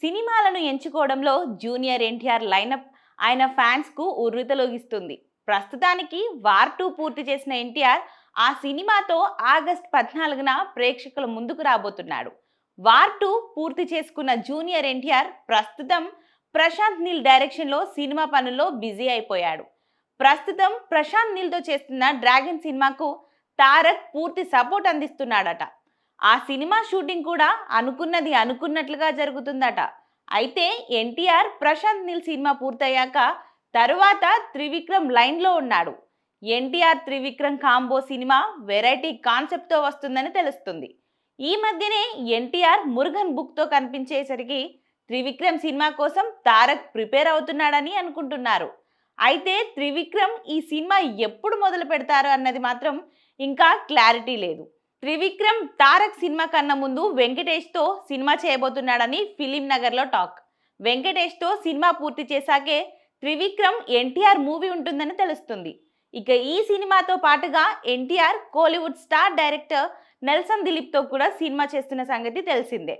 సినిమాలను ఎంచుకోవడంలో junior NTR lineup ఆయన ఫ్యాన్స్కు ఉర్రూతలూగిస్తుంది. ప్రస్తుతానికి వార్ 2 పూర్తి చేసిన ఎన్టీఆర్ ఆ సినిమాతో ఆగస్ట్ 14న ప్రేక్షకుల ముందుకు రాబోతున్నాడు. వార్ 2 పూర్తి చేసుకున్న జూనియర్ ఎన్టీఆర్ ప్రస్తుతం ప్రశాంత్ నీల్ డైరెక్షన్లో సినిమా పనుల్లో బిజీ అయిపోయాడు. ప్రస్తుతం ప్రశాంత్ నీల్తో చేస్తున్న డ్రాగన్ సినిమాకు తారక్ పూర్తి సపోర్ట్ అందిస్తున్నాడట. ఆ సినిమా షూటింగ్ కూడా అనుకున్నది అనుకున్నట్లుగా జరుగుతుందట. అయితే ఎన్టీఆర్ ప్రశాంత్ నీల్ సినిమా పూర్తయ్యాక తరువాత త్రివిక్రమ్ లైన్లో ఉన్నాడు. NTR Trivikram combo cinema variety కాన్సెప్ట్తో వస్తుందని తెలుస్తుంది. ఈ మధ్యనే ఎన్టీఆర్ మురుగన్ బుక్తో కనిపించేసరికి త్రివిక్రమ్ సినిమా కోసం తారక్ ప్రిపేర్ అవుతున్నాడని అనుకుంటున్నారు. అయితే త్రివిక్రమ్ ఈ సినిమా ఎప్పుడు మొదలు పెడతారు అన్నది మాత్రం ఇంకా క్లారిటీ లేదు. త్రివిక్రమ్ తారక్ సినిమా కన్నా ముందు వెంకటేష్తో సినిమా చేయబోతున్నాడని ఫిలిం నగర్లో టాక్. వెంకటేష్తో సినిమా పూర్తి చేశాకే త్రివిక్రమ్ ఎన్టీఆర్ మూవీ ఉంటుందని తెలుస్తుంది. ఇక ఈ సినిమాతో పాటుగా NTR Kollywood star director Nelson దిలీప్తో కూడా సినిమా చేస్తున్న సంగతి తెలిసిందే.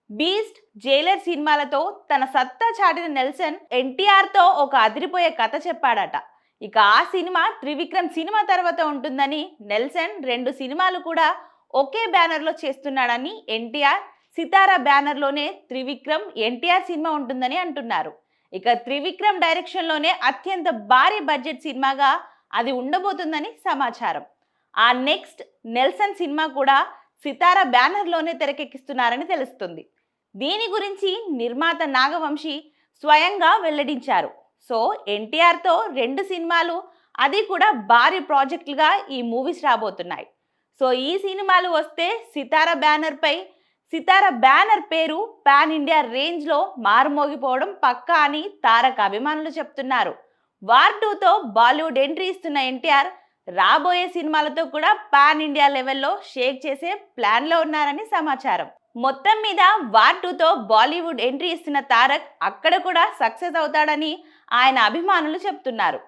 బీస్ట్, జైలర్ సినిమాలతో తన సత్తా చాటిన నెల్సన్ ఎన్టీఆర్తో ఒక అదిరిపోయే కథ చెప్పాడట. ఇక ఆ సినిమా త్రివిక్రమ్ సినిమా తర్వాత ఉంటుందని, నెల్సన్ 2 సినిమాలు కూడా ఒకే బ్యానర్లో చేస్తున్నాడని, ఎన్టీఆర్ సితారా బ్యానర్లోనే త్రివిక్రమ్ ఎన్టీఆర్ సినిమా ఉంటుందని అంటున్నారు. ఇక త్రివిక్రమ్ డైరెక్షన్లోనే అత్యంత భారీ బడ్జెట్ సినిమాగా అది ఉండబోతుందని సమాచారం. ఆ నెక్స్ట్ నెల్సన్ సినిమా కూడా సితారా బ్యానర్లోనే తెరకెక్కిస్తున్నారని తెలుస్తుంది. దీని గురించి నిర్మాత నాగవంశీ స్వయంగా వెల్లడించారు. సో ఎన్టీఆర్తో 2 సినిమాలు, అది కూడా భారీ ప్రాజెక్టులుగా ఈ మూవీస్ రాబోతున్నాయి. సో ఈ సినిమాలు వస్తే సితారా బ్యానర్ పేరు పాన్ ఇండియా రేంజ్లో మారుమోగిపోవడం పక్కా అని తారక్ అభిమానులు చెప్తున్నారు. వార్ 2తో బాలీవుడ్ ఎంట్రీ ఇస్తున్న ఎన్టీఆర్ రాబోయే సినిమాలతో కూడా పాన్ ఇండియా లెవెల్లో షేక్ చేసే ప్లాన్లో ఉన్నారని సమాచారం. మొత్తం మీద వార్ 2తో బాలీవుడ్ ఎంట్రీ ఇస్తున్న తారక్ అక్కడ కూడా సక్సెస్ అవుతాడని ఆయన అభిమానులు చెప్తున్నారు.